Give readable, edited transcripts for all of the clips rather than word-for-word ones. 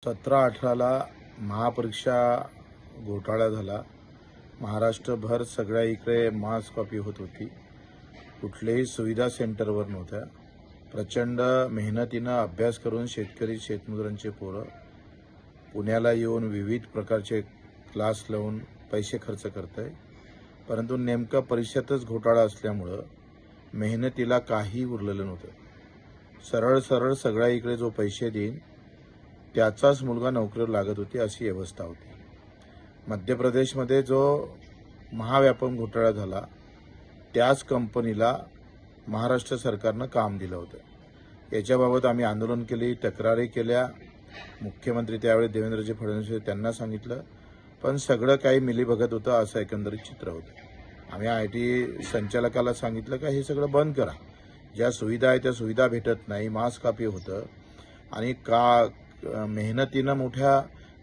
17-18ला महापरीक्षा घोटाळा झाला. महाराष्ट्रभर सगळ्या इकडे मास कॉपी होत होती. कुठल्याही सुविधा सेंटरवर नव्हत्या. प्रचंड मेहनतीनं अभ्यास करून शेतकरी शेतमजुरांचे पोरं पुण्याला येऊन विविध प्रकारचे क्लास लावून पैसे खर्च करताय. परंतु नेमका परीक्षेतच घोटाळा असल्यामुळं मेहनतीला काही उरलेलं नव्हतं. सरळ सरळ सगळ्या इकडे जो पैसे देईन त्याचाच मुलगा नोकरीवर लागत होती, अशी व्यवस्था होती. मध्य प्रदेशमध्ये जो महाव्यापम घोटाळा झाला त्याच कंपनीला महाराष्ट्र सरकारनं काम दिलं होतं. याच्याबाबत आम्ही आंदोलन केली, तक्रारी केल्या. मुख्यमंत्री त्यावेळी देवेंद्रजी फडणवीस त्यांना सांगितलं, पण सगळं काही मिलीभगत होतं असं एकंदरीत चित्र होतं. आम्ही IT संचालकाला सांगितलं का हे सगळं बंद करा. ज्या सुविधा आहे त्या सुविधा भेटत नाही, मास कापी होतं आणि मेहनतीनं मोठ्या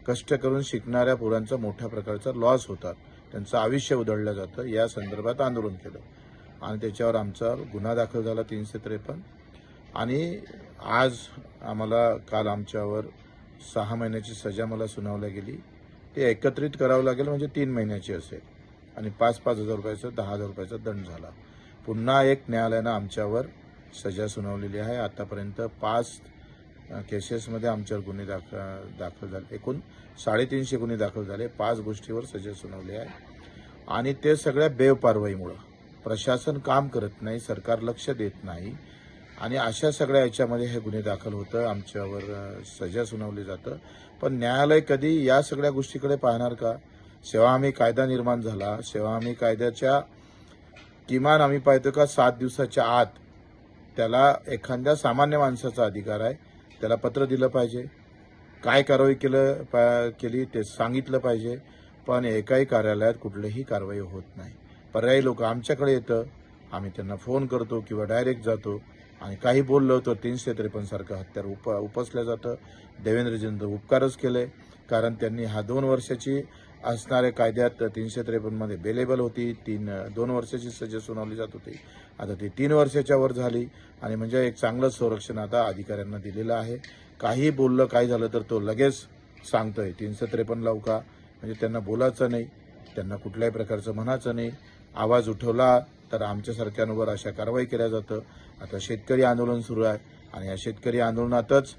कष्ट करून शिकणाऱ्या पोरांचा मोठ्या प्रकारचा लॉस होतात, त्यांचं आयुष्य उधळलं जातं. या संदर्भात आंदोलन केलं आणि त्याच्यावर आमचा गुन्हा दाखल झाला 353. आणि आज आम्हाला काल आमच्यावर 6 महिन्याची सजा मला सुनावली गेली. ते एकत्रित करावं लागेल म्हणजे 3 महिन्याची असेल आणि 5,000 रुपयाचा 10,000 रुपयाचा दंड झाला. पुन्हा एक न्यायालयानं आमच्यावर सजा सुनावलेली आहे. आतापर्यंत 5 केसेसमध्ये आमच्यावर गुन्हे दाखल झाले. एकूण 350 गुन्हे दाखल झाले. 5 गोष्टीवर सजा सुनावली आहे आणि ते सगळ्या बेवपारवाईमुळं प्रशासन काम करत नाही, सरकार लक्ष देत नाही आणि अशा सगळ्या याच्यामध्ये हे गुन्हे दाखल होतं, आमच्यावर सजा सुनावली जातं. पण न्यायालय कधी या सगळ्या गोष्टीकडे पाहणार का? सेवा हमी कायदा निर्माण झाला. सेवा हमी कायद्याच्या किमान आम्ही पाहतो का 7 दिवसाच्या आत त्याला एखाद्या सामान्य माणसाचा अधिकार आहे, त्याला पत्र दिलं पाहिजे, काय कारवाई केली ते सांगितलं पाहिजे. पण एकाही कार्यालयात कुठलीही कारवाई होत नाही. पर्यायी लोक आमच्याकडे येतं, आम्ही त्यांना फोन करतो किंवा डायरेक्ट जातो आणि काही बोललो तर 353 सारखं हत्यार उपसलं जातं. देवेंद्रजींचं उपकारच केले, कारण त्यांनी हा 2 वर्षाची असणाऱ्या कायद्यात 353 मध्ये बेलेबल होती. 2 वर्षाची सजा सुनावली जात होती. आता ती 3 वर्षाच्या वर झाली आणि म्हणजे एक चांगलं संरक्षण आता अधिकाऱ्यांना दिलेलं आहे. काही बोललं काय झालं तर तो लगेच सांगतोय 353 लावू का, म्हणजे त्यांना बोलायचं नाही, त्यांना कुठल्याही प्रकारचं म्हणायचं नाही. आवाज उठवला तर आमच्यासारख्यांवर अशा कारवाई केल्या जातं. आता शेतकरी आंदोलन सुरू आहे आणि या शेतकरी आंदोलनातच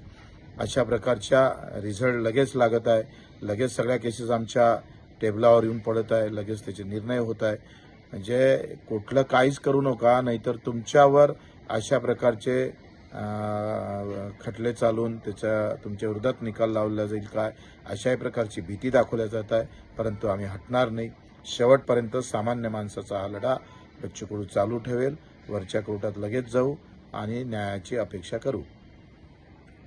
अशा प्रकारच्या रिझल्ट लगेच लागत आहे. लगेच सगळ्या केसेस आमच्या टेबलावर येऊन पडत आहे, लगेच त्याचे निर्णय होत आहे. म्हणजे कुठलं काहीच करू नका, नाहीतर तुमच्यावर अशा प्रकारचे खटले चालून तुमच्या विरोधात निकाल लावला जाईल काय, अशाही प्रकारची भीती दाखवल्या जात आहे. परंतु आम्ही हटणार नाही. शेवटपर्यंत सामान्य माणसाचा हा लढा बच्चू कडू चालू ठेवेल. वरच्या कोर्टात लगेच जाऊ आणि न्यायाची अपेक्षा करू.